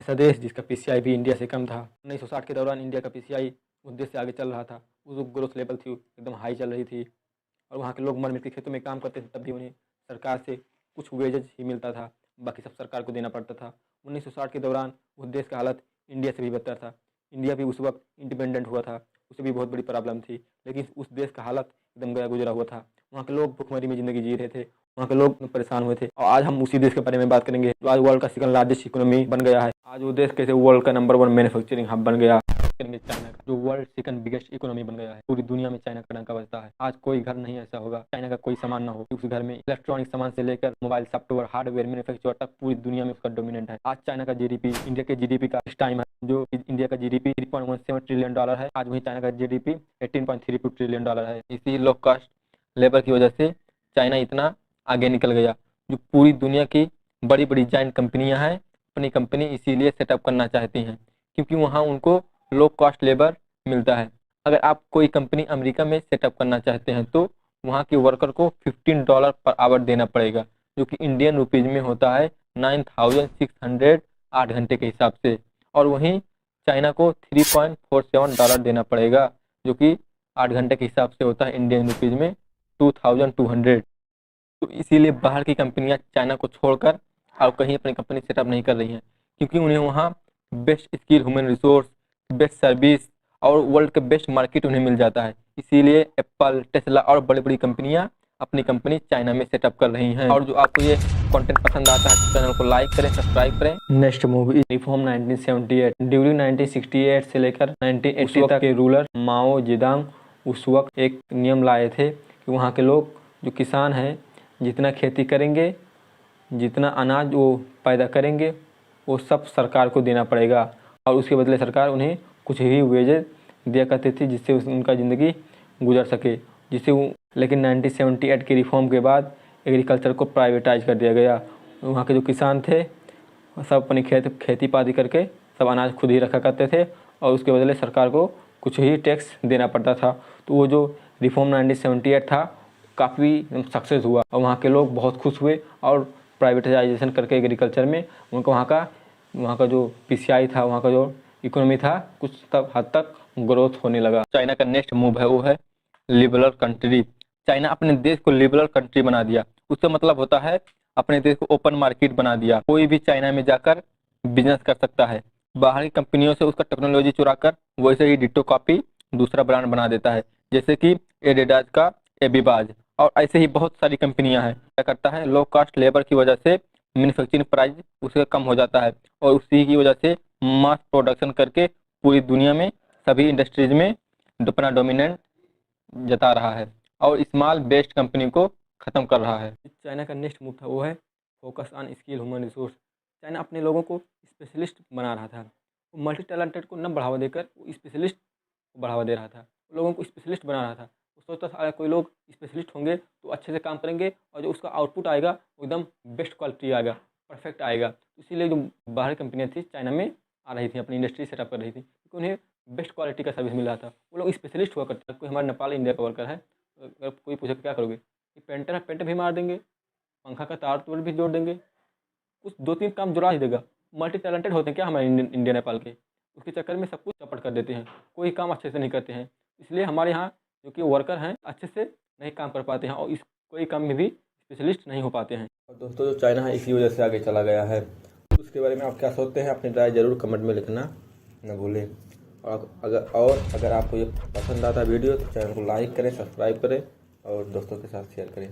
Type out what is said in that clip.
ऐसा देश जिसका पीसीआई भी इंडिया से कम था। 1960 के दौरान इंडिया का पीसीआई उस देश से आगे चल रहा था। उस ग्रोथ लेवल थी एकदम हाई चल रही थी और वहाँ के लोग मर मिट के खेतों में काम करते थे, तब भी उन्हें सरकार से कुछ वेजेज ही मिलता था, बाकी सब सरकार को देना पड़ता था। 1960 के दौरान उस देश का हालत इंडिया से भी बदतर था। इंडिया भी उस वक्त इंडिपेंडेंट हुआ था, उसे भी बहुत बड़ी प्रॉब्लम थी, लेकिन उस देश का हालत एकदम गया गुजरा हुआ था। वहाँ के लोग भुखमरी में ज़िंदगी जी रहे थे, वहाँ के लोग परेशान हुए थे। और आज हम उसी देश के बारे में बात करेंगे जो आज वर्ल्ड का सेकंड लार्जेस्ट इकोनॉमी बन गया है। आज वो देश कैसे वर्ल्ड का नंबर 1 मैन्युफैक्चरिंग हब बन गया। चाइना का जो वर्ल्ड सेकंड बिगेस्ट इकोनॉमी बन गया है। पूरी दुनिया में चाइना का डंका बजता है। आज कोई घर नहीं ऐसा होगा चाइना का कोई सामान ना हो, उस घर में इलेक्ट्रॉनिक सामान से लेकर मोबाइल, सॉफ्टवेयर, हार्डवेयर मैन्युफैक्चर तक पूरी दुनिया में उसका डोमिनेंट है। आज चाइना का जीडीपी इंडिया के जीडीपी का इस टाइम है, जो इंडिया का जीडीपी $3.17 ट्रिलियन है, आज वही चाइना का जीडीपी $18.32 ट्रिलियन है। इसी लो कॉस्ट लेबर की वजह से चाइना इतना आगे निकल गया। जो पूरी दुनिया की बड़ी बड़ी जाइंट कंपनियां हैं, अपनी कंपनी इसीलिए सेटअप करना चाहती हैं क्योंकि वहाँ उनको लो कॉस्ट लेबर मिलता है। अगर आप कोई कंपनी अमेरिका में सेटअप करना चाहते हैं तो वहाँ के वर्कर को $15 पर आवर देना पड़ेगा, जो कि इंडियन रुपीज में होता है 9,600 8 घंटे के हिसाब से। और वहीं चाइना को $3.47 देना पड़ेगा, जो कि 8 घंटे के हिसाब से होता है इंडियन रुपीज में 2,200। तो इसीलिए बाहर की कंपनियां चाइना को छोड़कर और कहीं अपनी कंपनी सेटअप नहीं कर रही हैं क्योंकि उन्हें वहाँ best skill, human resource, best service और वर्ल्ड के बेस्ट मार्केट उन्हें मिल जाता है। इसीलिए एप्पल, टेस्ला और बड़ी बड़ी कंपनियां अपनी कंपनी चाइना में सेटअप कर रही हैं। और जो आपको ये कंटेंट पसंद आता है तो चैनल को लाइक करें, सब्सक्राइब करें। Next movie reform 1978। ड्यूरिंग 1968 से लेकर 1980 तक के रूलर माओ जेदांग उस वक्त एक नियम लाए थे कि वहाँ के लोग जो किसान हैं जितना खेती करेंगे, जितना अनाज वो पैदा करेंगे, वो सब सरकार को देना पड़ेगा और उसके बदले सरकार उन्हें कुछ ही वेजेस दिया करती थी जिससे उनका ज़िंदगी गुजर सके। लेकिन 1978 के रिफॉर्म के बाद एग्रीकल्चर को प्राइवेटाइज कर दिया गया। वहाँ के जो किसान थे सब अपनी खेती पाती करके सब अनाज खुद ही रखा करते थे और उसके बदले सरकार को कुछ ही टैक्स देना पड़ता था। तो वो जो रिफॉर्म 1978 था काफ़ी सक्सेस हुआ और वहाँ के लोग बहुत खुश हुए और प्राइवेटाइजेशन करके एग्रीकल्चर में उनको वहाँ का जो पीसीआई था, वहाँ का जो इकोनॉमी था, कुछ तब हद तक ग्रोथ होने लगा। चाइना का नेक्स्ट मूव है वो है लिबरल कंट्री। चाइना अपने देश को लिबरल कंट्री बना दिया। उसका मतलब होता है अपने देश को ओपन मार्केट बना दिया। कोई भी चाइना में जाकर बिजनेस कर सकता है। बाहरी कंपनियों से उसका टेक्नोलॉजी चुराकर वैसे ही डिट्टो कॉपी दूसरा ब्रांड बना देता है, जैसे कि एडिडास का एबीबाज। और ऐसे ही बहुत सारी कंपनियां हैं। क्या करता है, लो कॉस्ट लेबर की वजह से मैन्युफैक्चरिंग प्राइस उसका कम हो जाता है और उसी की वजह से मास प्रोडक्शन करके पूरी दुनिया में सभी इंडस्ट्रीज में अपना डोमिनेंट जता रहा है और स्मॉल बेस्ट कंपनी को ख़त्म कर रहा है। चाइना का नेक्स्ट मूव था वो है focus on skill, human resource. China अपने लोगों को स्पेशलिस्ट बना रहा था। वो मल्टी टैलेंटेड को न बढ़ावा देकर वो स्पेशलिस्ट को बढ़ावा दे रहा था, लोगों को स्पेशलिस्ट बना रहा था। वो सोचता था अगर कोई लोग स्पेशलिस्ट होंगे तो अच्छे से काम करेंगे और जो उसका आउटपुट आएगा वो एकदम बेस्ट क्वालिटी आएगा, परफेक्ट आएगा। इसीलिए जो बाहरी कंपनियाँ थी चाइना में आ रही थी, अपनी इंडस्ट्री सेटअप कर रही थी क्योंकि उन्हें बेस्ट क्वालिटी का सर्विस मिल रहा था। वो लोग स्पेशलिस्ट हुआ करते थे। कोई हमारे नेपाल इंडिया का वर्कर है, अगर कोई पूछे क्या करोगे, ये पेंटर है, पेंटर भी मार देंगे, पंखा का तार तोड़ भी जोड़ देंगे, कुछ 2-3 काम जुड़ा ही देगा। मल्टी टैलेंटेड होते हैं क्या हमारे इंडिया नेपाल के, उसके चक्कर में सब कुछ चौपट कर देते हैं, कोई काम अच्छे से नहीं करते हैं। इसलिए हमारे यहाँ जो कि वर्कर हैं अच्छे से नहीं काम कर पाते हैं और इस कोई काम में भी स्पेशलिस्ट नहीं हो पाते हैं। और दोस्तों जो चाइना है इसी वजह से आगे चला गया है। उसके बारे में आप क्या सोचते हैं, अपनी राय ज़रूर कमेंट में लिखना न भूलें। और अगर आपको ये पसंद आता वीडियो तो चैनल को लाइक करें, सब्सक्राइब करें और दोस्तों के साथ शेयर करें।